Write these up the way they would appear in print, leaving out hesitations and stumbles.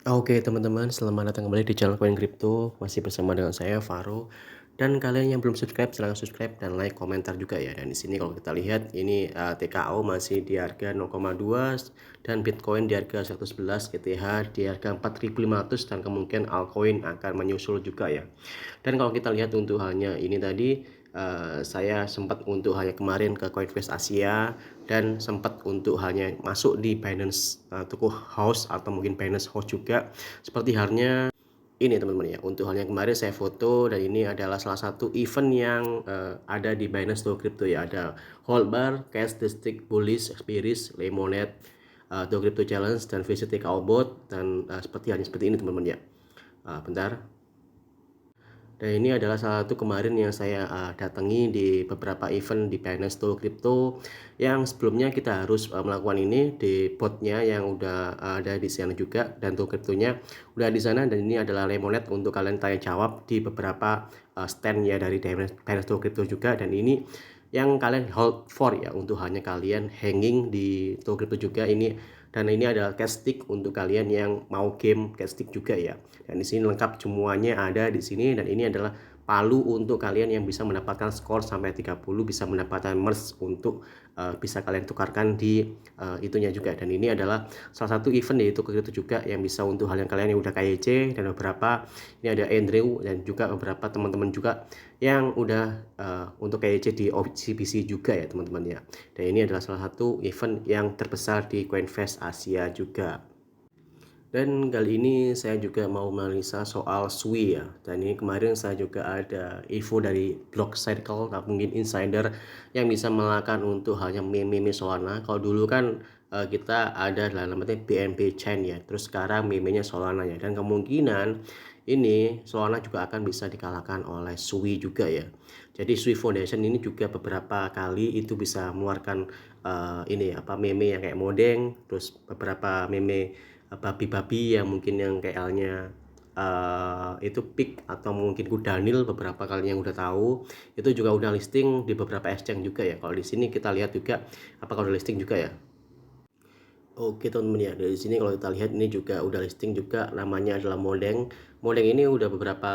Oke teman-teman, selamat datang kembali di channel Koin Crypto. Masih bersama dengan saya Faro. Dan kalian yang belum subscribe, silahkan subscribe dan like, komentar juga ya. Dan di sini kalau kita lihat ini TKO masih di harga 0,2 dan Bitcoin di harga 111, ETH di harga 4.500 dan kemungkinan altcoin akan menyusul juga ya. Dan kalau kita lihat untuk halnya ini tadi saya sempat untuk hanya kemarin ke Coinbase Asia dan sempat untuk hanya masuk di Binance Tuku House atau mungkin Binance House juga seperti halnya ini teman-teman ya. Untuk halnya kemarin saya foto dan ini adalah salah satu event yang ada di Binance Tuku Crypto ya. Ada Hold Bar, Cash District Bullish, Spiris, Lemonade, Tuku Crypto Challenge dan Visit TKO Bot dan seperti halnya seperti ini teman-teman ya. Bentar. Dan ini adalah salah satu kemarin yang saya datangi di beberapa event di Binance Tool Crypto yang sebelumnya kita harus melakukan ini di botnya yang udah ada di sana juga dan tool cryptonya udah di sana. Dan ini adalah Lemonade untuk kalian tanya jawab di beberapa stand ya dari Binance Tool Crypto juga. Dan ini yang kalian hold for ya untuk hanya kalian hanging di tool crypto juga ini. Dan ini adalah cash stick untuk kalian yang mau game cash stick juga ya. Dan di sini lengkap semuanya ada di sini. Dan ini adalah palu untuk kalian yang bisa mendapatkan skor sampai 30, bisa mendapatkan merge untuk bisa kalian tukarkan di itunya juga. Dan ini adalah salah satu event yaitu itu juga yang bisa untuk hal yang kalian yang udah KYC dan beberapa ini ada Andrew dan juga beberapa teman-teman juga yang udah untuk KYC di OCBC juga ya teman-teman ya. Dan ini adalah salah satu event yang terbesar di Coinfest Asia juga. Dan kali ini saya juga mau menganalisa soal SUI ya. Dan ini kemarin saya juga ada info dari Block Circle atau mungkin insider yang bisa melakukan untuk halnya meme-meme Solana. Kalau dulu kan kita ada dalam namanya BNB Chain ya. Terus sekarang meme-nya Solana ya. Dan kemungkinan ini Solana juga akan bisa dikalahkan oleh SUI juga ya. Jadi SUI Foundation ini juga beberapa kali itu bisa mengeluarkan ini apa meme yang kayak modeng, terus beberapa meme babi-babi yang mungkin yang KL-nya itu pick atau mungkin Kudanil beberapa kali yang udah tahu itu juga udah listing di beberapa exchange juga ya. Kalau di sini kita lihat juga apakah udah listing juga ya. Oke teman-teman ya, dari sini kalau kita lihat ini juga udah listing juga, namanya adalah Modeng. Modeng ini udah beberapa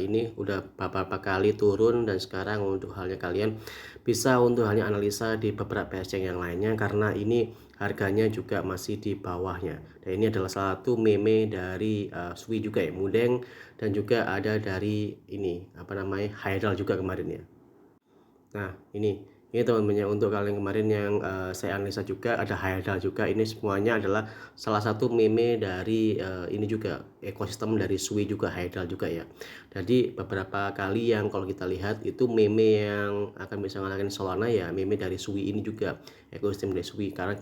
ini udah beberapa kali turun dan sekarang untuk halnya kalian bisa untuk halnya analisa di beberapa exchange yang lainnya karena ini harganya juga masih di bawahnya. Dan ini adalah salah satu meme dari Sui juga ya, Modeng, dan juga ada dari ini apa namanya Hydral juga kemarin ya. Nah, ini teman-teman untuk kalian kemarin yang saya analisa juga ada Hyundai juga. Ini semuanya adalah salah satu meme dari ini juga ekosistem dari Sui juga Hyundai juga ya. Jadi beberapa kali yang kalau kita lihat itu meme yang akan bisa ngalahin Solana ya, meme dari Sui ini juga ekosistem dari Sui karena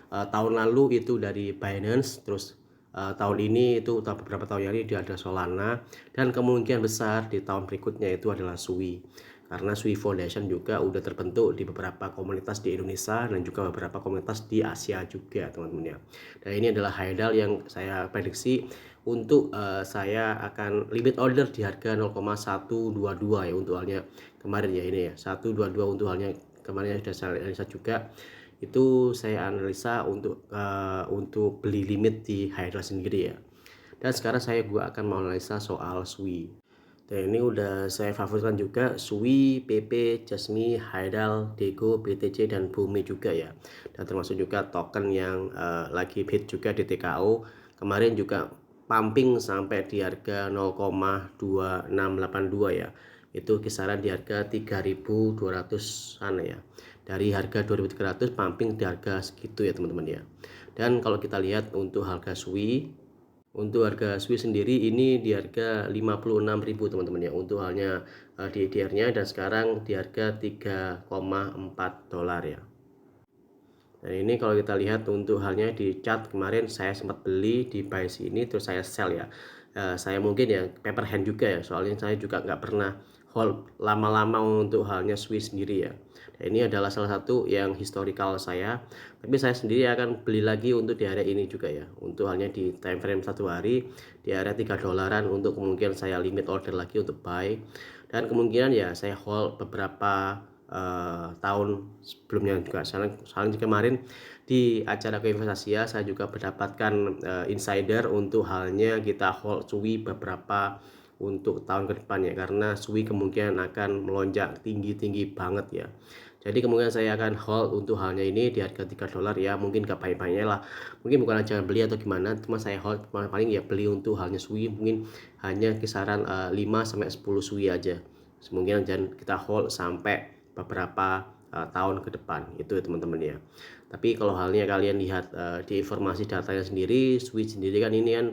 tahun lalu itu dari Binance, terus tahun ini itu beberapa tahun yang ini dia ada Solana dan kemungkinan besar di tahun berikutnya itu adalah Sui. Karena Sui Foundation juga udah terbentuk di beberapa komunitas di Indonesia dan juga beberapa komunitas di Asia juga teman-teman ya. Dan ini adalah Haidal yang saya prediksi untuk saya akan limit order di harga 0,122 ya untuk halnya kemarin ya ini ya 122 untuk halnya kemarin sudah saya analisa juga itu saya analisa untuk beli limit di Hydra sendiri ya. Dan sekarang saya juga akan menganalisa soal Sui. Dan ini udah saya favoritkan juga Sui, PP, Jasmi, Haidal, Dego, BTC dan Bumi juga ya. Dan termasuk juga token yang lagi hit juga di TKO. Kemarin juga pumping sampai di harga 0,2682 ya. Itu kisaran di harga 3.200-an ya. Dari harga 2.300 pumping di harga segitu ya teman-teman ya. Dan kalau kita lihat untuk harga Sui, untuk harga Swiss sendiri ini di harga 56.000 teman-teman ya untuk halnya di EDR-nya dan sekarang di harga 3,4 dolar ya. Dan ini kalau kita lihat untuk halnya di chart kemarin saya sempat beli di buy sini terus saya sell ya. Saya mungkin ya paper hand juga ya soalnya saya juga nggak pernah hold lama-lama untuk halnya Swiss sendiri ya. Dan ini adalah salah satu yang historical saya. Tapi saya sendiri akan beli lagi untuk di area ini juga ya. Untuk halnya di time frame 1 hari di area 3 dolaran untuk kemungkinan saya limit order lagi untuk buy. Dan kemungkinan ya saya hold beberapa tahun sebelumnya juga. Soalnya kemarin di acara Koinvestasi ya, saya juga mendapatkan insider untuk halnya kita hold SUI beberapa untuk tahun ke depan ya, karena SUI kemungkinan akan melonjak tinggi-tinggi banget ya. Jadi kemungkinan saya akan hold untuk halnya ini di harga $3 ya, mungkin gak banyak-banyak lah, mungkin bukan jangan beli atau gimana, cuma saya hold paling ya beli untuk halnya SUI mungkin hanya kisaran 5-10 SUI aja. Kemungkinan jangan kita hold sampai beberapa tahun ke depan itu ya teman-teman ya. Tapi kalau halnya kalian lihat di informasi datanya sendiri, Switch sendiri kan ini kan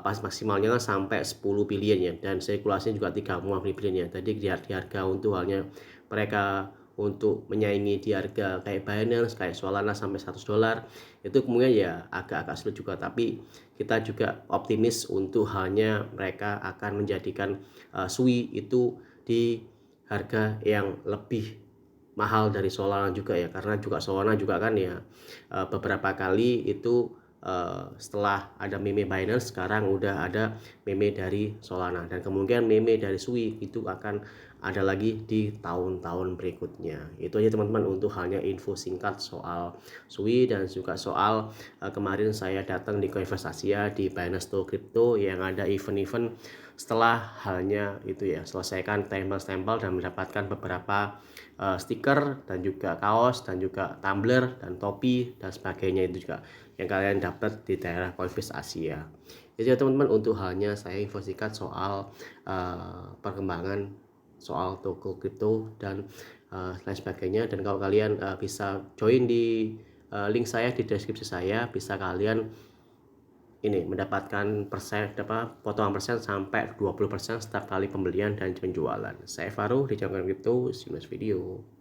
pas maksimalnya kan sampai 10 billion ya, dan sirkulasinya juga 3,5 billion ya. Jadi di harga untuk halnya mereka untuk menyaingi di harga kayak Binance, kayak Solana sampai $100 itu kemudian ya agak-agak sulit juga. Tapi kita juga optimis untuk halnya mereka akan menjadikan SUI itu di harga yang lebih mahal dari Solana juga ya, karena juga Solana juga kan ya beberapa kali itu setelah ada meme Binance sekarang udah ada meme dari Solana, dan kemungkinan meme dari SUI itu akan ada lagi di tahun-tahun berikutnya. Itu aja teman-teman untuk halnya info singkat soal SUI, dan juga soal kemarin saya datang di Koinvestasi ya di Binance to Crypto yang ada event-event setelah halnya itu ya selesaikan stempel-stempel dan mendapatkan beberapa stiker dan juga kaos dan juga tumbler dan topi dan sebagainya itu juga yang kalian dapat di daerah Coinbase Asia. Itu ya teman-teman untuk halnya saya info singkat soal perkembangan soal toko kripto dan lain sebagainya. Dan kalau kalian bisa join di link saya di deskripsi saya, bisa kalian ini mendapatkan potongan persen sampai 20% setiap kali pembelian dan penjualan. Saya Faru di channel Crypto, see you next video.